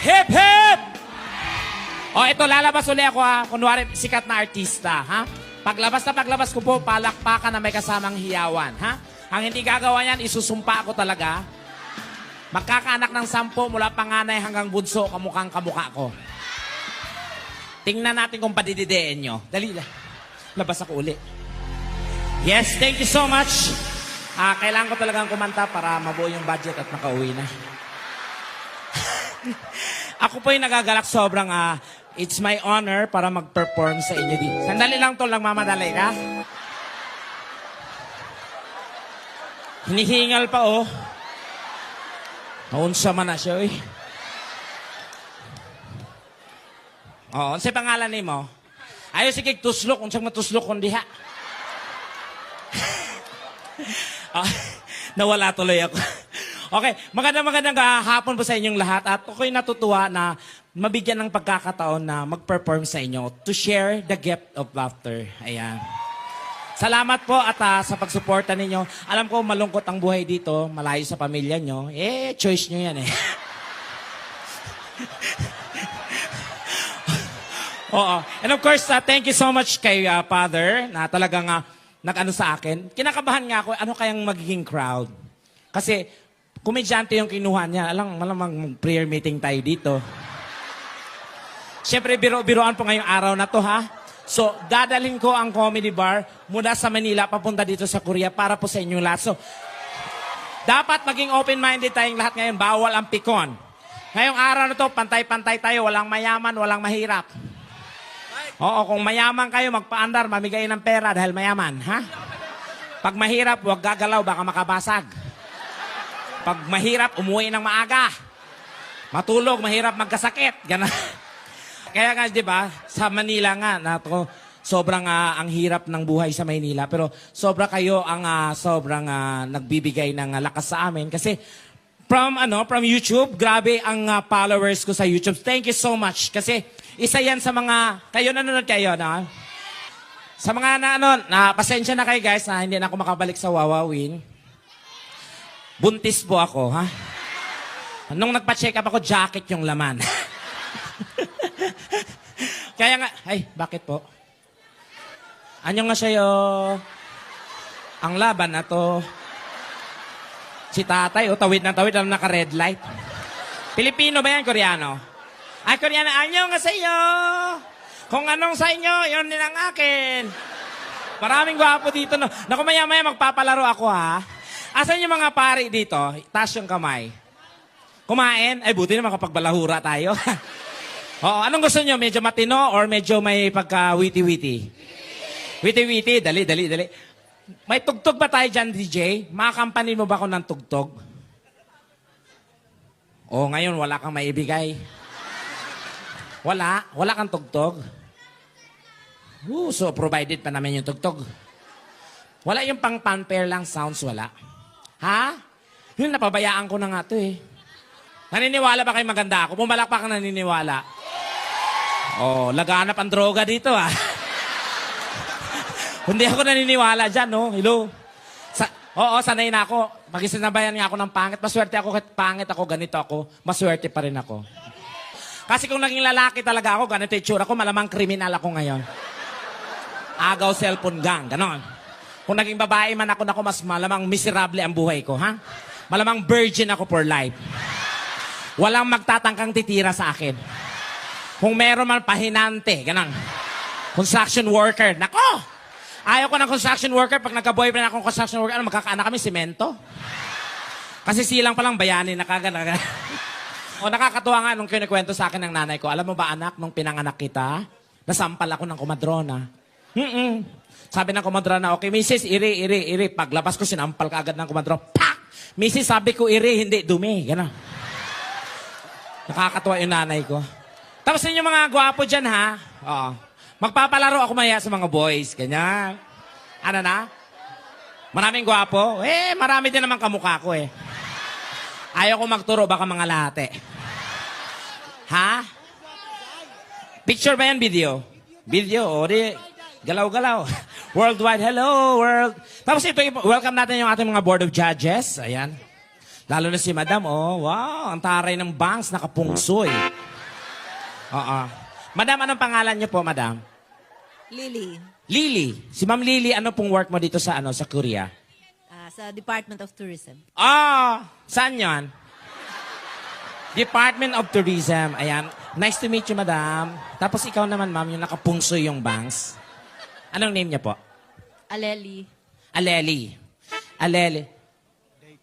Hip hip! O ito, lalabas uli ako ha. Kunwari, sikat na artista, ha? Paglabas ko po, palakpakan na may kasamang hiyawan, ha? Ang hindi gagawa yan, isusumpa ako talaga. Magkakaanak ng 10 mula panganay hanggang bunso, kamukhang kamukha ko. Tingnan natin kung padidideen nyo. Dali, labas ako uli. Yes, thank you so much. Kailangan ko talagang kumanta para mabuo yung budget at makauwi na. Ako po yung nagagalak sobrang, it's my honor para mag-perform sa inyo dito. Sandali lang tol, nagmamadali ka. Hinihingal pa, oh. Naunsa man na siya, eh. Oo, ano sa pangalan ni mo? Ayaw sige, tuslok. Unsang matuslok kung diha. Nawala tuloy ako. Okay, magandang hapon po sa inyong lahat. At ako'y natutuwa na mabigyan ng pagkakataon na mag-perform sa inyo to share the gift of laughter. Ayan. Salamat po at sa pagsuporta ninyo. Alam ko malungkot ang buhay dito, malayo sa pamilya nyo. Choice nyo yan eh. Oo. And of course, thank you so much kay Father na talagang nag-ano sa akin. Kinakabahan nga ako, ano kayang magiging crowd? Kasi komedyante yung kinuha niya. Malamang prayer meeting tayo dito. Siyempre, biro-biroan po ngayong araw na to, ha? So, dadalhin ko ang comedy bar mula sa Manila papunta dito sa Korea para po sa inyong lahat. So, dapat maging open-minded tayong lahat ngayon. Bawal ang pikon. Ngayong araw na to, pantay-pantay tayo. Walang mayaman, walang mahirap. Oo, kung mayaman kayo, magpaandar, mamigay ng pera dahil mayaman, ha? Pag mahirap, huwag gagalaw, baka makabasag. Pag mahirap, umuwi ng maaga. Matulog, mahirap magkasakit. Ganun. Kaya nga, di ba, sa Manila nga, sobrang ang hirap ng buhay sa Manila. Pero sobra kayo ang sobrang nagbibigay ng lakas sa amin. Kasi from YouTube, grabe ang followers ko sa YouTube. Thank you so much. Kasi isa yan sa mga, kayo nanonood kayo, no? Sa mga pasensya na kayo guys, na hindi na ako makabalik sa Wawawin. Buntis po ako, ha? Nung nagpa-check up ako, jacket yung laman. Kaya nga, ay, bakit po? Anyo nga sa'yo? Ang laban na to. Si tatay, tawid na tawid, alam naka-red light. Pilipino ba yan, Koreano? Ay, Koreano, anyo nga sa'yo? Kung anong sa inyo, yun din ang akin. Maraming gwapo dito, no? Naku, maya-maya magpapalaro ako, ha? Asan yung mga pari dito? Taas yung kamay. Kumain? Ay, buti na makapagbalahura tayo. Oo, anong gusto nyo? Medyo matino or medyo may pagka-witty-witty? Witty-witty, dali. May tugtog ba tayo dyan, DJ? Makakampanin mo ba ako ng tugtog? Oo, ngayon wala kang maibigay. Wala kang tugtog. So provided pa namin yung tugtog. Wala yung pang-panpair lang sounds, wala. Ha? Yun, napabayaan ko na nga to eh. Naniniwala ba kayo maganda ako? Pumalakpak ka naniniwala. Oh, laganap ang droga dito, ah. Hindi ako naniniwala dyan, no? Hello? Oo, sanay na ako. Pag-isinabayan nga ako ng pangit. Maswerte ako kahit pangit ako, ganito ako. Maswerte pa rin ako. Kasi kung naging lalaki talaga ako, ganito yung tsura ko, malamang kriminal ako ngayon. Agaw cellphone gang, ganon. Kung naging babae man ako, mas malamang miserable ang buhay ko, ha? Malamang virgin ako for life. Walang magtatangkang titira sa akin. Kung meron man pahinante, ganun. Construction worker. Nako! Ayaw ko ng construction worker. Pag nagka-boyfriend akong construction worker, magkakaanak kami, simento. Kasi silang palang bayani, nakagana. O nakakatuwa nga nung kinikwento sa akin ng nanay ko. Alam mo ba anak, nung pinanganak kita, nasampal ako ng komadrona. Sabi ng komadrona, okay, Mrs. Iri. Paglabas ko, sinampal ka agad ng komadrona. Pak! Mrs. sabi ko, iri, hindi, dumi. Gano'n. Nakakatuwa yung nanay ko. Tapos yung mga gwapo dyan, ha? Oo. Magpapalaro ako maya sa mga boys. Ganyan. Ano na? Maraming gwapo? Marami din naman kamukha ko, eh. Ayaw ko magturo, baka mga late. Ha? Picture ba yan, video? Video, o di, galaw-galaw. Worldwide, hello, world. Tapos ito, welcome natin yung ating mga board of judges. Ayan. Lalo na si Madam, oh. Wow, ang taray ng bangs, nakapungsoy. Oo. Madam, anong pangalan niyo po, Madam? Lily, Lily. Si Ma'am Lily, ano pong work mo dito sa sa Korea? sa Department of Tourism. Saan yan? Department of Tourism. Ayan. Nice to meet you, Madam. Tapos ikaw naman, Ma'am, yung nakapungsoy yung bangs. Anong name niya po? Aleli. Aleli. Aleli.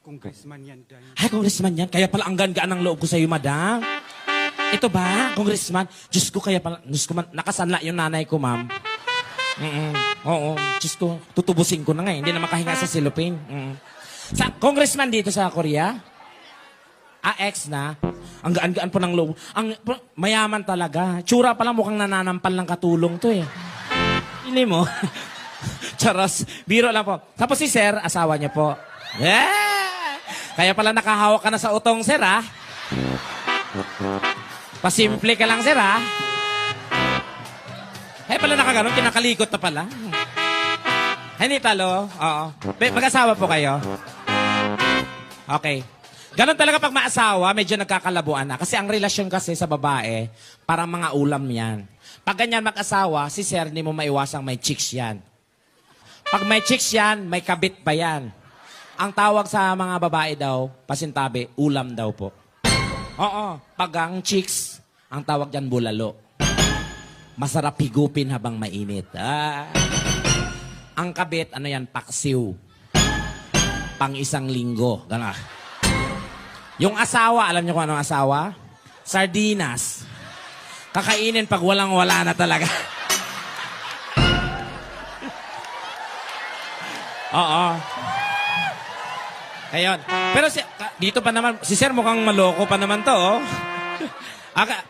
Congressman yan, Day. Ay, congressman yan. Kaya pala ang gaan ng loob ko sa'yo, Madam. Ito ba, congressman? Diyos ko, kaya pala, Diyos ko, nakasanla yung nanay ko, Ma'am. Oo, Diyos ko, tutubusin ko na nga. Hindi na makahinga sa silupin. Sa congressman dito sa Korea? Ex na. Ang gaan-gaan po ng loob. Mayaman talaga. Tsura pala mukhang nananampal ng katulong to eh. Hindi mo. Charos. Biro lang po. Tapos si Sir, asawa niya po. Yeah! Kaya pala nakahawak ka na sa utong, Sir, ha? Pasimple ka lang, Sir, ha? Ay, pala nakaganon, kinakalikot na pala. Hindi talo. Oo. Mag-asawa po kayo? Okay. Ganon talaga pag maasawa, medyo nagkakalabuan na. Kasi ang relasyon kasi sa babae, parang mga ulam yan. Pag ganyan mag-asawa, si Sir, hindi mo maiwasang may chicks yan. Pag may chicks yan, may kabit pa yan. Ang tawag sa mga babae daw, pasintabi, ulam daw po. Oo. Pag ang chicks, ang tawag dyan bulalo. Masarap higupin habang mainit. Ang kabit, ano yan, paksiw. Pang isang linggo. Gana. Yung asawa, alam niyo kung anong asawa? Sardinas. Kakainin pag walang-wala na talaga. Oo. Ayun. Pero dito pa naman, si Sir mukhang maloko pa naman to, oh.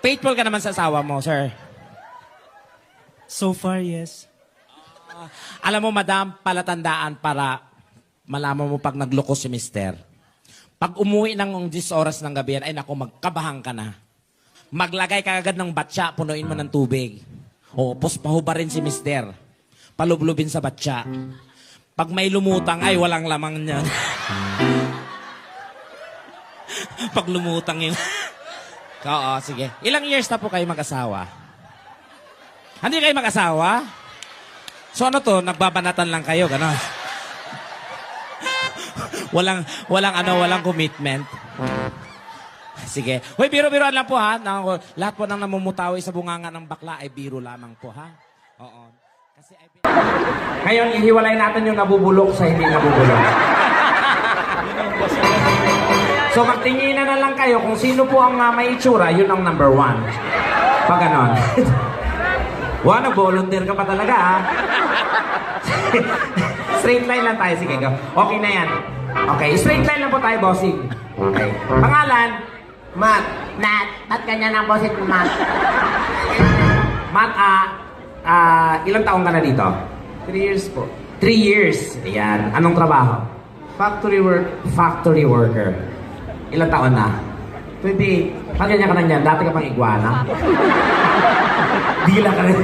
Faithful ka naman sa asawa mo, Sir. So far, yes. Alam mo, Madam, palatandaan para malaman mo pag nagloko si Mister. Pag umuwi ng 10 oras ng gabi, ay naku, magkabahang ka na. Maglagay ka agad ng batya, punuin mo ng tubig. O, pahubarin si Mister. Palublubin sa batya. Pag may lumutang, ay walang lamang niyan. Pag lumutang yun. Oo, sige. Ilang years na po kayo mag-asawa? Hindi kayo mag-asawa? So ano to, nagbabanatan lang kayo, gano'n? walang commitment. Sige. Hoy, biro-biroan lang po, ha? Lahat po nang namumutawi sa bunganga ng bakla ay biro lamang po, ha? Oo. Kasi ngayon, ihiwalay natin yung nabubulok sa hindi nabubulok. So, magtinginan na lang kayo kung sino po ang may itsura, yun ang number 1. Pag ganon. Wow, nag-volunteer ka pa talaga, ha? Straight line lang tayo. Sige, go. Okay na yan. Okay, straight line lang po tayo, bossing. Okay. Pangalan? Matt. Matt. Ba't ganyan ang bossing mo, Matt? Matt, ilang taong ka na dito? 3 years po. 3 years. Ayan. Anong trabaho? Factory work. Factory worker. Ilang taon na? 28. Pag ganyan ka na dyan, dati ka pang iguana. Dila ka rin.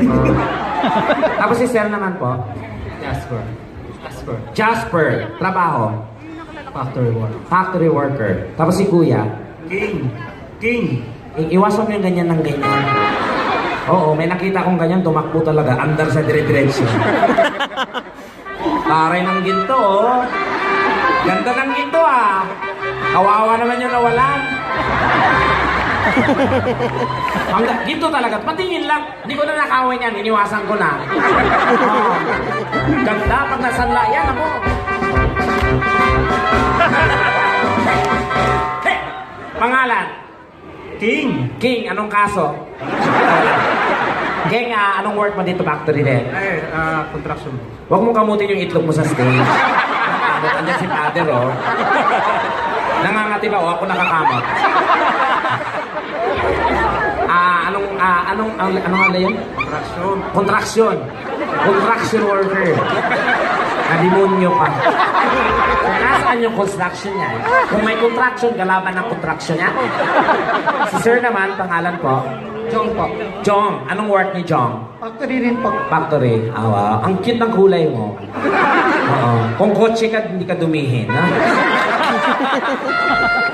Tapos si Sir naman po? Jasper. Jasper. Trabaho? Factory work. Factory worker. Tapos si Kuya? King. Iwasan mo yung ganyan ng ganyan. Oo, may nakita kong ganyan, tumakbo talaga. Andar sa dire-diretso. Taray ng ginto, oh. Ganda ng ginto, ah. Kawawa naman yung nawalan. Ginto talaga. Patingin lang. Hindi ko na nakawin yan. Iniwasan ko na. Oh. Ganda pag nasanla yan, ako. Hey! Pangalan? King, anong kaso? King, anong work mo dito factory din? Construction. Huwag mo kamutin yung itlog mo sa stage. Andiyan si Father, oh. Nangangati ba? O ako nakakamot? Anong ano yun? Construction worker. Nadimonyo pa. So, nasaan yung construction niya? Kung may contraction, galaban ng contraction niya. Si Sir naman, pangalan po? Jong po. Jong. Anong work ni Jong? Factory rin po. Factory. Wow. Ang cute ng kulay mo. Oo. Kung kotse ka, hindi ka dumihin, ha?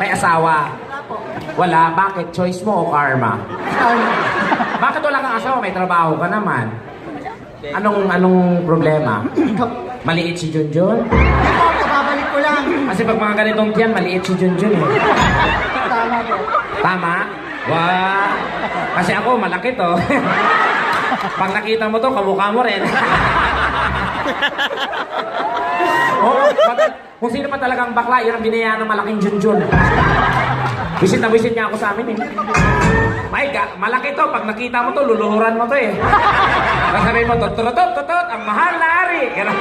May asawa? Wala. Bakit? Choice mo o karma? Bakit wala kang asawa? May trabaho ka naman. Anong problema? Maliit si Junjun? Kababalik ko lang. Kasi pag mga ganitong tiyan, maliit si Junjun eh. Tama po. Tama? Wow! Kasi ako, malaki to. Pag nakita mo to, kamukha mo rin. Oo, kung sino pa talagang bakla, yun ang binayaan ng malaking Junjun. Visit na visit niya ako sa amin eh. My God, malaki to. Pag nakita mo to, luluhuran mo to eh. Sasabihin mo, tot, ang mahal na ari. Ganun.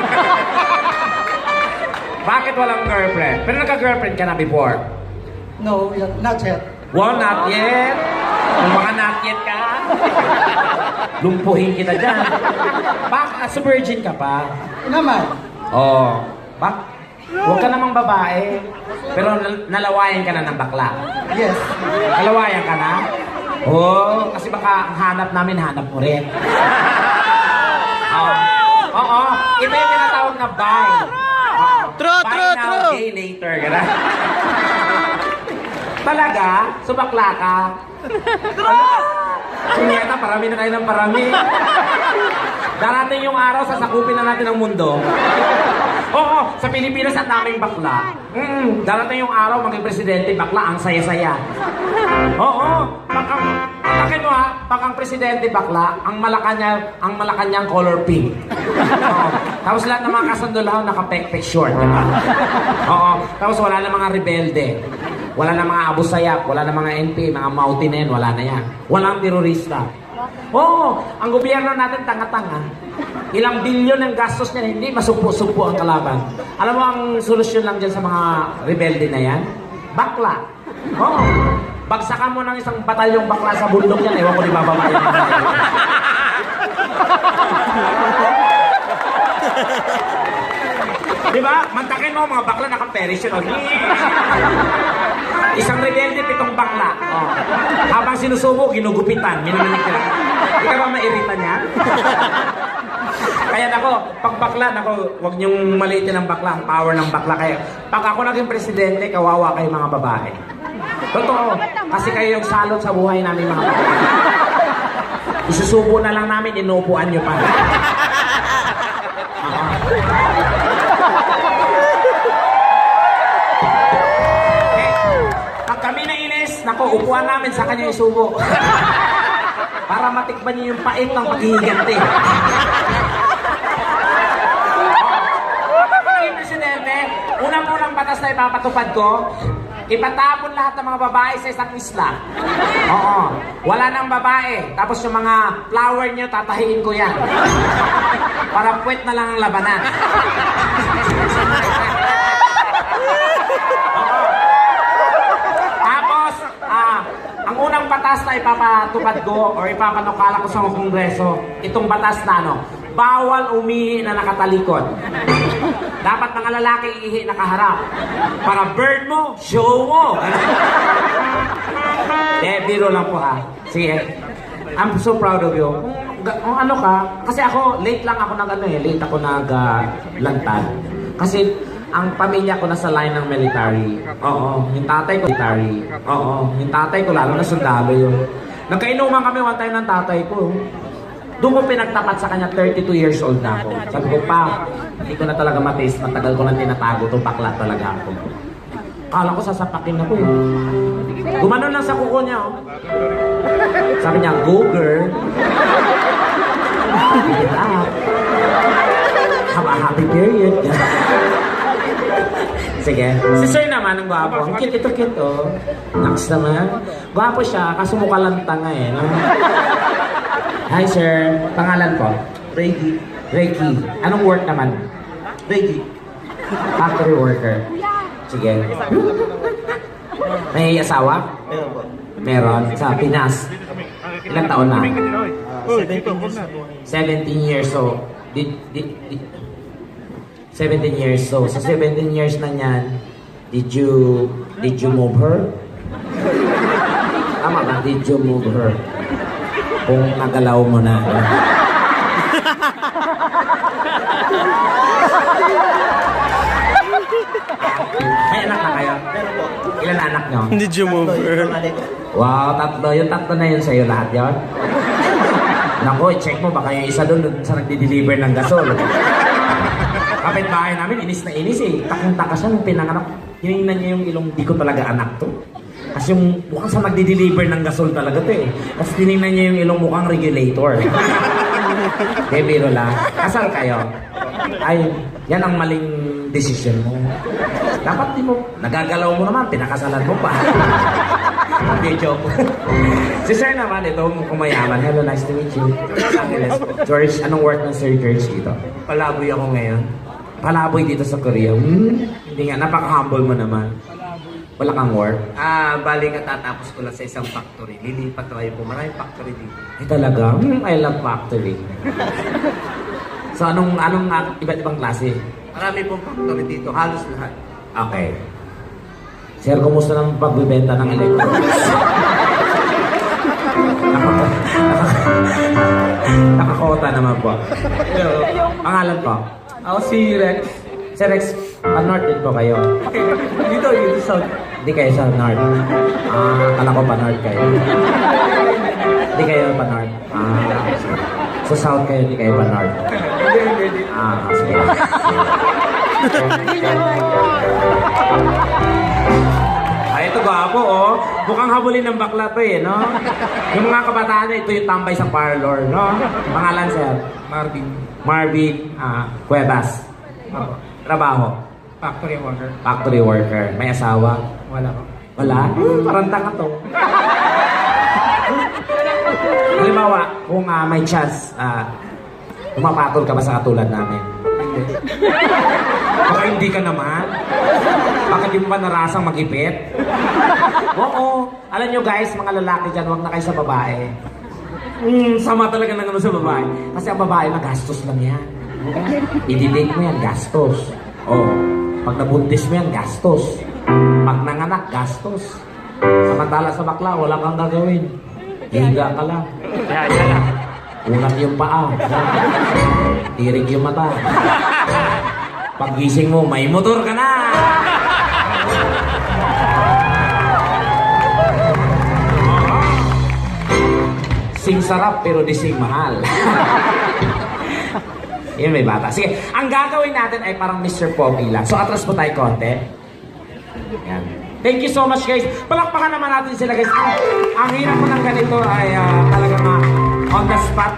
Bakit walang girlfriend? Pero nagka-girlfriend ka na before? No, not yet. Wow, not yet. Kung mga not yet ka, lumpuhin kita dyan. Sa virgin ka pa? Naman. Oo. Huwag ka namang babae. Pero nalawayan ka na ng bakla. Yes. Nalawayan ka na? Oo. Kasi baka ang hanap namin, hanap mo rin. Oo. Ito yung tinatawag na buy. True, Buy true, now, true. gay later. Gano'n. Talaga? Subakla ka? Kunyata, parami na kayo ng parami. Darating yung araw, sasakupin na natin ang mundo. Oo, sa Pilipinas ang daming bakla. Darating yung araw, maging presidente, bakla, ang saya-saya. Oo, pagkakin mo ha, pag ang presidente bakla, ang Malacanang color pink. Oo, tapos lahat ng mga kasandulahan naka-pek-pek short. Diba? Oo, tapos wala na mga rebelde. Wala na mga Abu Sayyaf, wala na mga NP, mga Mautinen, wala na yan. Walang terorista. Oo, ang gobyerno natin tanga-tanga. Ilang bilyon ang gastos niya, hindi masugpo-sugpo ang kalaban. Alam mo ang solusyon lang dyan sa mga rebelde na yan? Bakla. Oo. Bagsakan mo ng isang batalyong bakla sa bundok yan, ewan ko di bababayan ng bayan. Diba? Mantakin mo mga bakla naka-perisyon. Isang rebelde, 7 bakla. Oh. Habang sinusubo, ginugupitan. Minamanig ka. Hindi ka ba mairita niya? Kaya nako, pag bakla, huwag niyong maliitin ang bakla, ang power ng bakla. Kaya pag ako naging presidente, kawawa kayo mga babae. Totoo. Kasi kayo yung salot sa buhay namin mga babae. Isusubo na lang namin, inuupuan niyo pa. Nako, upuan namin sa kanya isubo. Para matikman niyo yung pait ng paghihiganti. Pagiging presidente, unang-unang batas na ipapatupad ko, ipatapon lahat ng mga babae sa isang isla. Oo. Wala nang babae. Tapos yung mga flower niyo, tatahiin ko yan. Para puwet na lang ang labanan. Ang unang batas na ipapatupad ko o ipapanukala ko sa Kongreso, itong batas na bawal umihi na nakatalikod. Dapat mga lalaki ihi nakaharap. Para bird mo, show mo. Biro lang po ha. Sige. I'm so proud of you. Kung ano ka, kasi ako, late ako nag-lantad. Kasi ang pamilya ko nasa line ng military. Oo. Yung tatay ko, military. Oo. Yung tatay ko, lalo na sundalo yun. Nagkainuman kami one time ng tatay ko. Doon ko pinagtapat sa kanya, 32 years old na ako. Sabi ko, pa, hindi ko na talaga matiis. Matagal ko nang tinatago to, bakla talaga ako. Kala ko sasapakin ako eh. Gumanon lang sa kuko niya. Oh. Sabi niya, go girl. Get up. Have a happy period. Sige. Si Sir naman, ang gwapo. Ang cute oh. Next naman. Gwapo siya, kaso mukha lang tanga eh. No? Hi, Sir. Pangalan po? Reiki. Reiki. Anong work naman? Reiki. Factory worker. Sige. May asawa? Meron po. Meron. Sa Pinas. Ilang taon na? 17 years. 17 years. So, 17 years. So, sa 17 years na niyan, did you move her? Tama ba? Did you move her? Kung nagalaw mo na. May anak na kayo? Ilan anak nyo? Did you move her? Wow, tatlo. Yung tatlo na yun sa'yo lahat yun? Naku, i-check mo. Baka yung isa doon sa nagdi-deliver ng gasol. Kapit-bahay namin, inis na inis eh. Takang-taka siya nung pinanganak. Hiningnan niya yung ilong, di ko talaga anak to. Kasi yung mukhang sa nagdi-deliver ng gasol talaga to eh. Kasi tinignan niya yung ilong mukhang regulator. De, biro lang. Kasal kayo? Ay, yan ang maling decision mo. Dapat di mo, nagagalaw mo naman, pinakasalan mo pa. Hindi, joke. Si Sir naman, ito, kumayaman. Hello, nice to meet you. George, anong work ng Sir George dito? Palaboy ako ngayon. Palaboy dito sa Korea. Hindi nga, napaka-humble mo naman. Wala kang work. Bali katatapos ko lang sa isang factory. Lilipat tayo po. Maraming factory dito. Ay talaga, I love factory. So, anong iba't ibang klase? Marami pong factory dito. Halos lahat. Okay. Sir, kumusta ng pagbibenta ng electronics? Nakakota naman po. Hello. Pangalan po? Ako si Rex. Sir Rex, pa-north din po kayo. Dito sa... Hindi kayo sa north. Kala ko pa-north kayo. Hindi kayo pa-north. Sa south kayo, hindi kayo pa-north. Hindi. Sige. Ay, ito gwapo, oh. Mukhang habulin ng bakla to, eh, no? Yung mga kabataan, ito yung tambay sa parlor, no? Pangalan, sir? Marvin. Marvin Cuevas. Trabaho? Factory worker. Factory worker. May asawa? Wala ko. Wala? Parang tanga to. Halimbawa, kung may chance, pumapatol ka ba sa katulad namin? Hindi. Baka hindi ka naman. Baka di mo ba narasang mag-ipit? Oo. Alam nyo guys, mga lalaki dyan, huwag na kayo sa babae. Sama talaga ng ano sa babae. Kasi ang babae, magastos lang yan. I-delete mo yan, gastos. Oh, pag nabuntis mo yan, gastos. Pag nanganak, gastos. Samantala sa bakla, wala kang gagawin. Higa ka lang. Unat yung paa. Tirig yung mata. Paggising mo, may motor ka na! Sing sarap pero di sing mahal. Yun may bata. Sige, ang gagawin natin ay parang Mr. Pogi lang. So atras po tayo konti. Yan. Thank you so much guys. Palakpakan naman natin sila guys. Ang hirap ko ng ganito ay talagang on the spot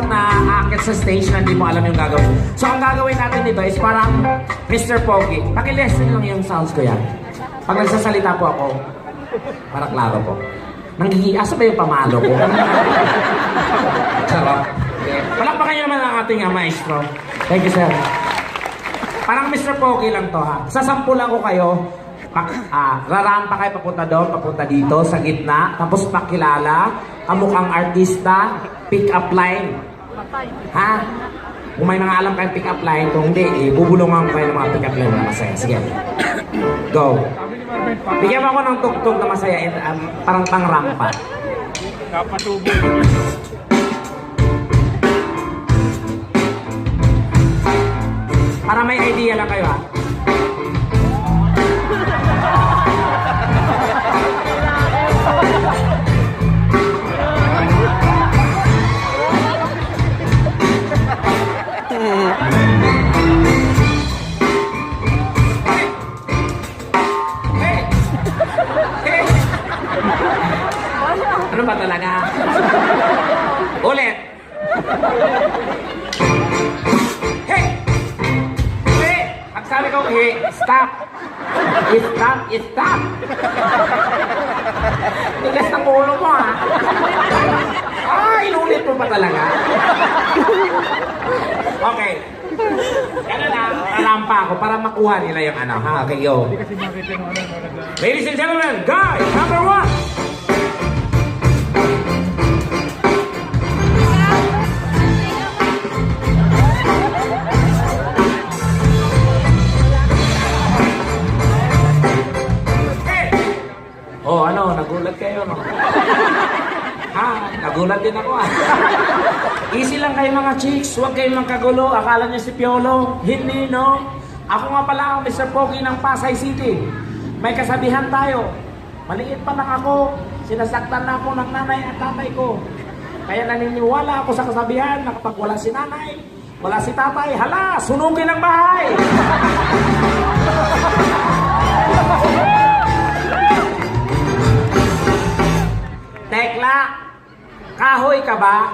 na aakit sa stage na hindi mo alam yung gagawin. So ang gagawin natin dito is parang Mr. Pogi. Pakilesson lang yung sounds ko yan. Pag nagsasalita po ako, para klaro po. Asa ba yung pamalo ko? Sarap. Okay. Palakpakan niyo naman ang ating maestro. Thank you, sir. Parang Mr. Pogi lang to, ha? Sasampulan ko kayo. Rarampa kayo papunta doon, papunta dito, sa gitna. Tapos pakilala, kamukhang artista, pick-up line. Ha? Kung may mga alam kayong pick-up line, kung hindi, bubulungan ko kayo ng mga pick-up line na masaya. Sige. Go. Bigyan mo ako ng tugtog na masaya, parang pang-rampa. Kapatubo. Para may idea lang kayo, ha? Ano ba talaga? Ulit! Hey! Hey! Pag sabi ko, hey, stop! Stop! Stop! Tigas ng ulo mo, ha? Inulit mo pa talaga? Okay. Ganun na, rarampa ako para makuha nila yung ano, ha? Okay, yo. Ladies and gentlemen, guys, number 1! Oh, ano, nagulat kayo, no? Nagulat din ako ah. Easy lang kayo mga chicks, huwag kayong magkagulo. Akala niyo si Piolo? Hindi, no? Ako nga pala ang Mr. Pogi ng Pasay City. May kasabihan tayo. Maliit pa lang ako, sinasaktan na ako ng nanay at tatay ko. Kaya naniniwala ako sa kasabihan na kapag wala si nanay, wala si tatay, hala, sunugin ang bahay! Tekla, kahoy ka ba?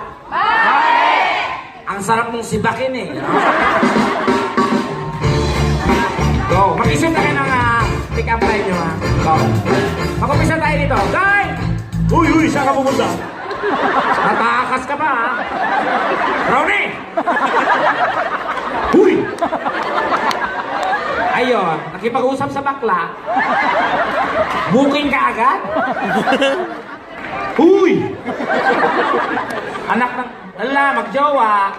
Ang sarap mong sibakin eh. Go, mag-isip na kayo ng pick-up line nyo ha. Go. Mag-umpisa tayo dito. Guy! Uy, saan ka pumunta? Natakas ka ba ha? Brownie! Uy! Ayun, nakipag-usap sa bakla. Booking ka agad? Uy! Anak ng... Ala, magjowa.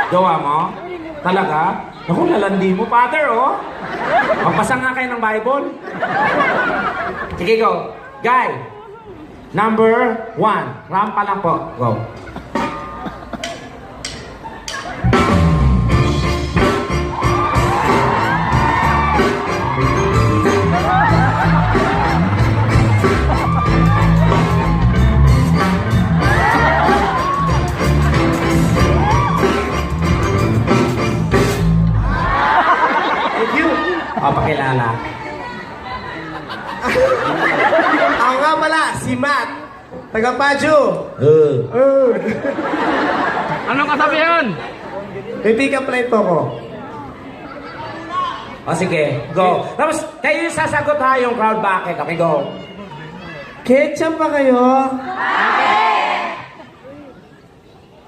Jowa mo? Talaga? Naku, lalandi mo, father, oh. Magbasa nga kayo ng Bible. Sige, go. Guy, number 1. Rampa lang po. Go. Pakilala. Ako nga pala, si Matt. Taga Pajo. Anong kasabihan? May pick-up line po ko. O sige, go. Tapos, kayo yung sasagot ha, yung crowd bakit. Okay, go. Ketchup pa kayo?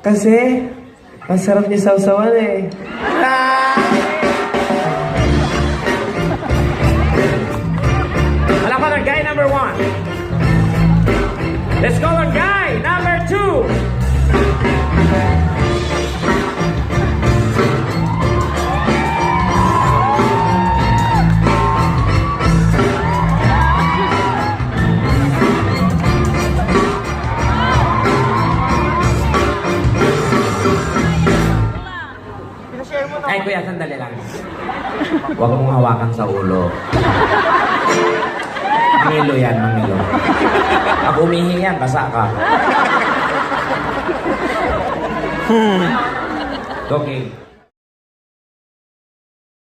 Kasi, masarap niyo sausawan eh. Alam ko na, guy number 1. Let's go on guy number 2. Ay, kuya, sandali lang. Huwag mong hawakan sa ulo. Mangilo yan, mangilo. Pag umihi yan, basa ka. Okay.